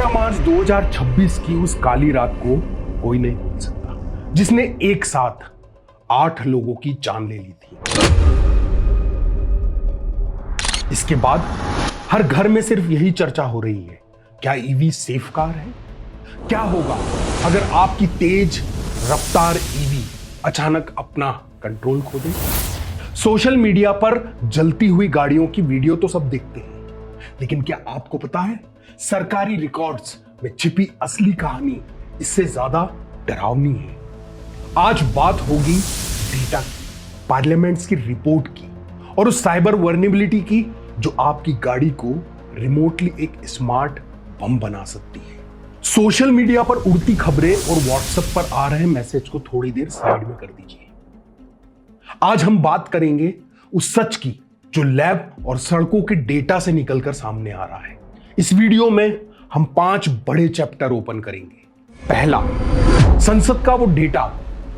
15 मार्च 2026 की उस काली रात को कोई नहीं भूल सकता, जिसने एक साथ 8 लोगों की जान ले ली थी। इसके बाद हर घर में सिर्फ यही चर्चा हो रही है, क्या ईवी सेफ कार है? क्या होगा अगर आपकी तेज रफ्तार ईवी अचानक अपना कंट्रोल खो दे? सोशल मीडिया पर जलती हुई गाड़ियों की वीडियो तो सब देखते हैं, लेकिन क्या आपको पता है सरकारी रिकॉर्ड्स में छिपी असली कहानी इससे ज्यादा डरावनी है। आज बात होगी डेटा की, पार्लियामेंट्स की रिपोर्ट की और उस साइबर वर्नेबिलिटी की जो आपकी गाड़ी को रिमोटली एक स्मार्ट बम बना सकती है। सोशल मीडिया पर उड़ती खबरें और व्हाट्सएप पर आ रहे मैसेज को थोड़ी देर साइड में कर दीजिए। आज हम बात करेंगे उस सच की जो लैब और सड़कों के डेटा से निकलकर सामने आ रहा है। इस वीडियो में हम 5 बड़े चैप्टर ओपन करेंगे। पहला, संसद का वो डेटा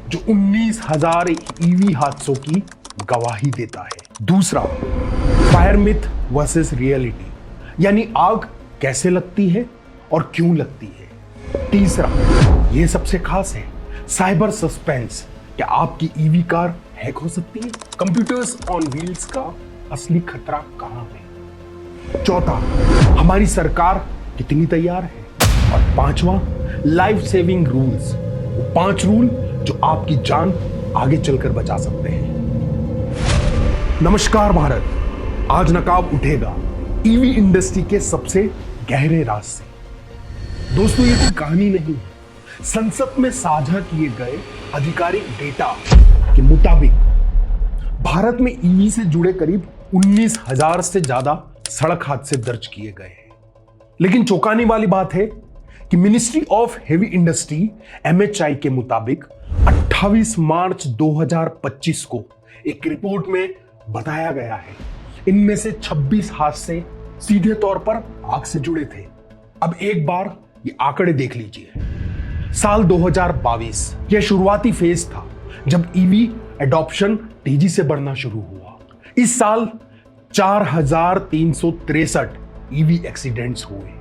जो 19,000 ईवी हादसों की गवाही देता है। दूसरा, फायर मिथ वर्सेस रियलिटी, यानी आग कैसे लगती है और क्यों लगती है। तीसरा, ये सबसे खास है, साइबर सस्पेंस, क्या आपकी ईवी कार हैक हो सकती है? कंप्यूटर्स ऑन व्हील्स का असली खतरा कहां है? चौथा, हमारी सरकार कितनी तैयार है? और पांचवा, लाइफ सेविंग रूल्स, वो 5 रूल जो आपकी जान आगे चलकर बचा सकते हैं। नमस्कार भारत, आज नकाब उठेगा ईवी इंडस्ट्री के सबसे गहरे राज से। दोस्तों, ये कोई कहानी नहीं है। संसद में साझा किए गए आधिकारिक डेटा के मुताबिक भारत में ईवी से जुड़े करीब 19,000 से ज्यादा सड़क हादसे दर्ज किए गए हैं। लेकिन चौंकाने वाली बात है कि ministry of heavy industry MHI के मुताबिक 28 मार्च 2025 को एक रिपोर्ट में बताया गया है इनमें से 26 हादसे सीधे तौर पर आग से जुड़े थे। अब एक बार ये आंकड़े देख लीजिए। साल 2022 यह शुरुआती फेज था जब ईवी एडॉप्शन तेजी से बढ़ना शुरू हुआ। इस साल 4,363 ईवी एक्सीडेंट्स हुए।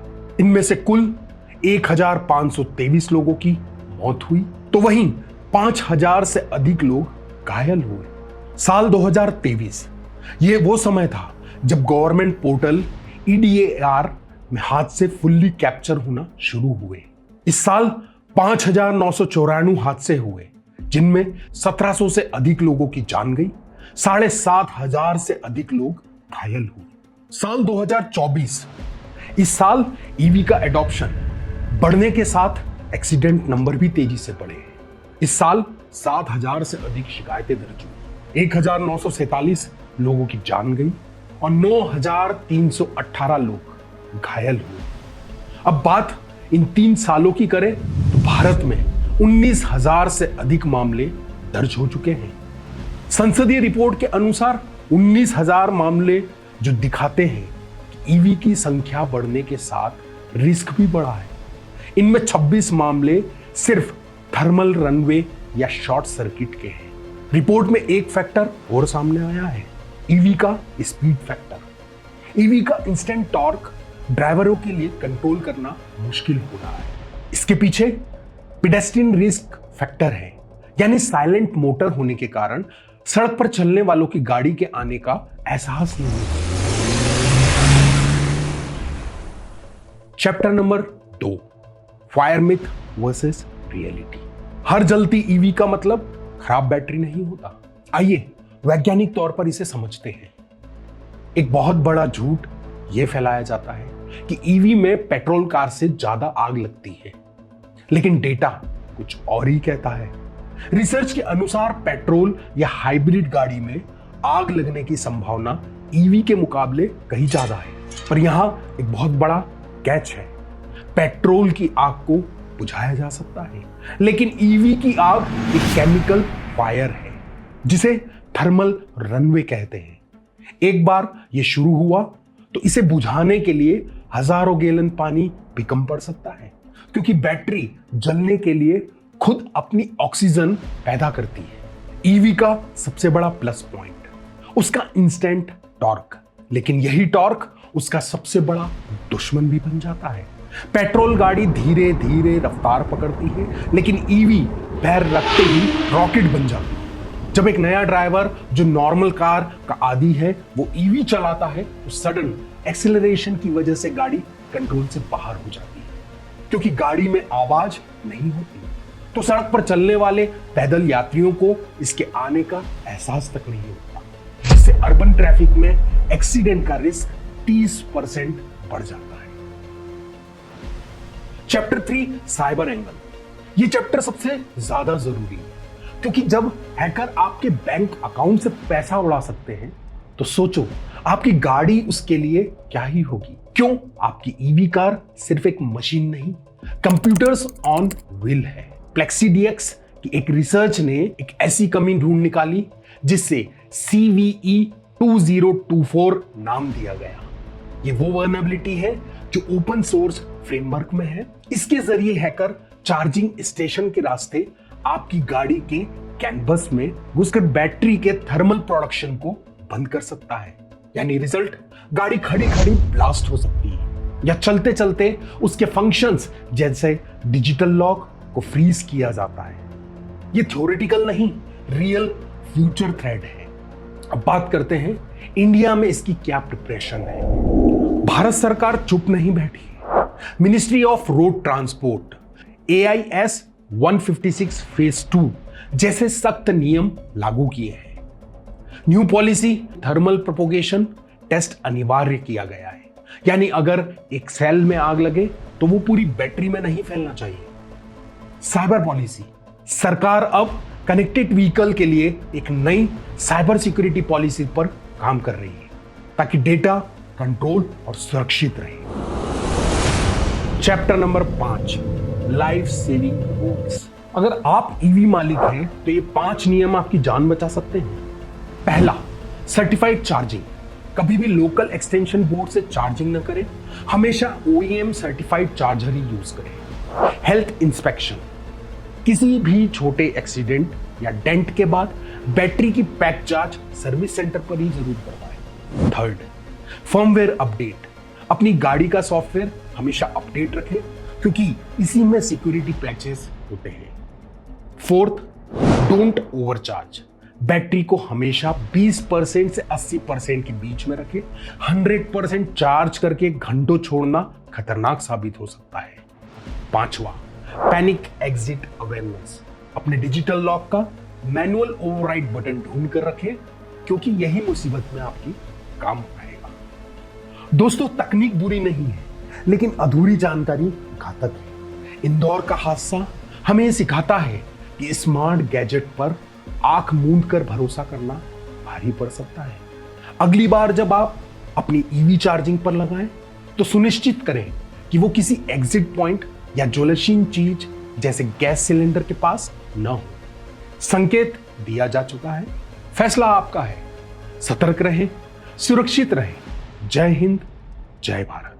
इनमें से कुल 1,523 लोगों की मौत हुई, तो वहीं 5,000 से अधिक लोग घायल हुए। साल 2023 ये वो समय था जब गवर्नमेंट पोर्टल EDAR में हादसे फुल्ली कैप्चर होना शुरू हुए। इस साल 5,994 हादसे हुए, जिनमें 1,700 से अधिक लोगों की जान गई, 7,500 से अधिक लोग घायल हुए। साल 2024, इस साल ईवी का एडॉप्शन बढ़ने के साथ एक्सीडेंट नंबर भी तेजी से बढ़े। इस साल 7,000 से अधिक शिकायतें दर्ज हुई, 1,947 लोगों की जान गई और 9,318 लोग घायल हुए। अब बात इन 3 सालों की करें तो भारत में 19,000 से अधिक मामले दर्ज हो चुके हैं। संसदीय रिपोर्ट के अनुसार 19,000 मामले जो दिखाते हैं कि ईवी की संख्या बढ़ने के साथ रिस्क भी बढ़ा है। इनमें 26 मामले सिर्फ थर्मल रनवे या शॉर्ट सर्किट के हैं। रिपोर्ट में एक फैक्टर और सामने आया है, ईवी का स्पीड फैक्टर। ईवी का इंस्टेंट टॉर्क ड्राइवरों के लिए कंट्रोल करना मुश्किल हो रहा है। इसके पीछे पेडेस्ट्रियन रिस्क फैक्टर है, यानी साइलेंट मोटर होने के कारण सड़क पर चलने वालों की गाड़ी के आने का एहसास नहीं होता। Chapter number 2, fire myth versus reality. हर जलती ईवी का मतलब खराब बैटरी नहीं होता। आइए वैज्ञानिक तौर पर इसे समझते हैं। एक बहुत बड़ा झूठ यह फैलाया जाता है कि ईवी में पेट्रोल कार से ज्यादा आग लगती है, लेकिन डेटा कुछ और ही कहता है। रिसर्च के अनुसार पेट्रोल या हाइब्रिड गाड़ी में आग लगने की संभावना ईवी के मुकाबले कहीं ज्यादा है, पर यहां एक बहुत बड़ा कैच है। पेट्रोल की आग को बुझाया जा सकता है, लेकिन ईवी की आग एक केमिकल फायर है जिसे थर्मल रनवे कहते हैं। एक बार यह शुरू हुआ तो इसे बुझाने के लिए हजारों गैलन पानी भी कम पड़ सकता है, क्योंकि बैटरी जलने के लिए खुद अपनी ऑक्सीजन पैदा करती है। ईवी का सबसे बड़ा प्लस पॉइंट उसका इंस्टेंट टॉर्क, लेकिन यही टॉर्क उसका सबसे बड़ा दुश्मन भी बन जाता है। पेट्रोल गाड़ी धीरे धीरे रफ्तार पकड़ती है, लेकिन ईवी पैर रखते ही रॉकेट बन जाती है। जब एक नया ड्राइवर जो नॉर्मल कार का आदी है वो ईवी चलाता है तो सडन एक्सेलरेशन की वजह से गाड़ी कंट्रोल से बाहर हो जाती है, क्योंकि गाड़ी में आवाज नहीं होती। तो सड़क पर चलने वाले पैदल यात्रियों को इसके आने का एहसास तक नहीं होता, जिससे अर्बन ट्रैफिक में एक्सीडेंट का रिस्क 30% बढ़ जाता है। Chapter 3 cyber angle. ये चैप्टर सबसे ज्यादा जरूरी है, क्योंकि जब हैकर आपके बैंक अकाउंट से पैसा उड़ा सकते हैं तो सोचो आपकी गाड़ी उसके लिए क्या ही होगी। क्यों? आपकी ईवी कार सिर्फ एक मशीन नहीं, कंप्यूटर्स ऑन व्हील है। प्लेक्सीडीएक्स की एक रिसर्च ने एक ऐसी कमी ढूंढ निकाली जिससे CVE 2024 नाम दिया गया। ये वो वर्नेबिलिटी है जो ओपन सोर्स फ्रेमवर्क में है। इसके जरिए हैकर चार्जिंग स्टेशन के रास्ते आपकी गाड़ी के कैनवस में घुसकर बैटरी के थर्मल प्रोडक्शन को बंद कर सकता है। यानी रिजल्ट, गाड़ी खड़ी खड़ी ब्लास्ट हो सकती है, या चलते चलते उसके फंक्शंस जैसे डिजिटल लॉक को फ्रीज किया जाता है। ये थ्योरेटिकल नहीं, रियल फ्यूचर थ्रेट है। अब बात करते हैं इंडिया में इसकी क्या प्रिपरेशन है। भारत सरकार चुप नहीं बैठी। Ministry of road transport AIS 156 phase 2 जैसे सख्त नियम लागू किए हैं। New policy thermal propagation test अनिवार्य किया गया है, यानी अगर एक सेल में आग लगे तो वो पूरी बैटरी में नहीं फैलना चाहिए। साइबर पॉलिसी, सरकार अब कनेक्टेड व्हीकल के लिए एक नई साइबर सिक्योरिटी पॉलिसी पर काम कर रही है, ताकि डेटा कंट्रोल और सुरक्षित रहे। Chapter number 5 life saving rules. अगर आप ईवी मालिक हैं तो ये 5 नियम आपकी जान बचा सकते हैं। पहला, सर्टिफाइड चार्जिंग। कभी भी लोकल एक्सटेंशन बोर्ड से चार्जिंग न करें, हमेशा OEM सर्टिफाइड चार्जर ही यूज करें। हेल्थ इंस्पेक्शन, किसी भी छोटे एक्सीडेंट या डेंट के बाद बैटरी की पैक जांच सर्विस सेंटर पर ही जरूर करवाएं। Third, firmware update. अपनी गाड़ी का सॉफ्टवेयर हमेशा अपडेट रखें, क्योंकि इसी में सिक्योरिटी पैचेस होते हैं। Fourth, don't overcharge. बैटरी को हमेशा 20% से 80% के बीच में रखें। 100% चार्ज करके घंटों छोड़ना खतरनाक साबित हो सकता है। पांचवा, पैनिक एग्जिट अवेयरनेस। अपने डिजिटल लॉक का मैनुअल ओवरराइड बटन ढूंढ कर रखें, क्योंकि यही मुसीबत में आपकी काम आएगा। दोस्तों, तकनीक बुरी नहीं है, लेकिन अधूरी जानकारी घातक है। इंदौर का हादसा हमें सिखाता है कि स्मार्ट गैजेट पर आंख मूंद कर भरोसा करना भारी पड़ सकता है। अगली बार जब आप अपनी ईवी चार्जिंग पर लगाएं तो सुनिश्चित करें कि वो किसी एग्जिट पॉइंट या ज्वलनशील चीज जैसे गैस सिलेंडर के पास न हो। संकेत दिया जा चुका है, फैसला आपका है। सतर्क रहें, सुरक्षित रहें। जय हिंद, जय भारत।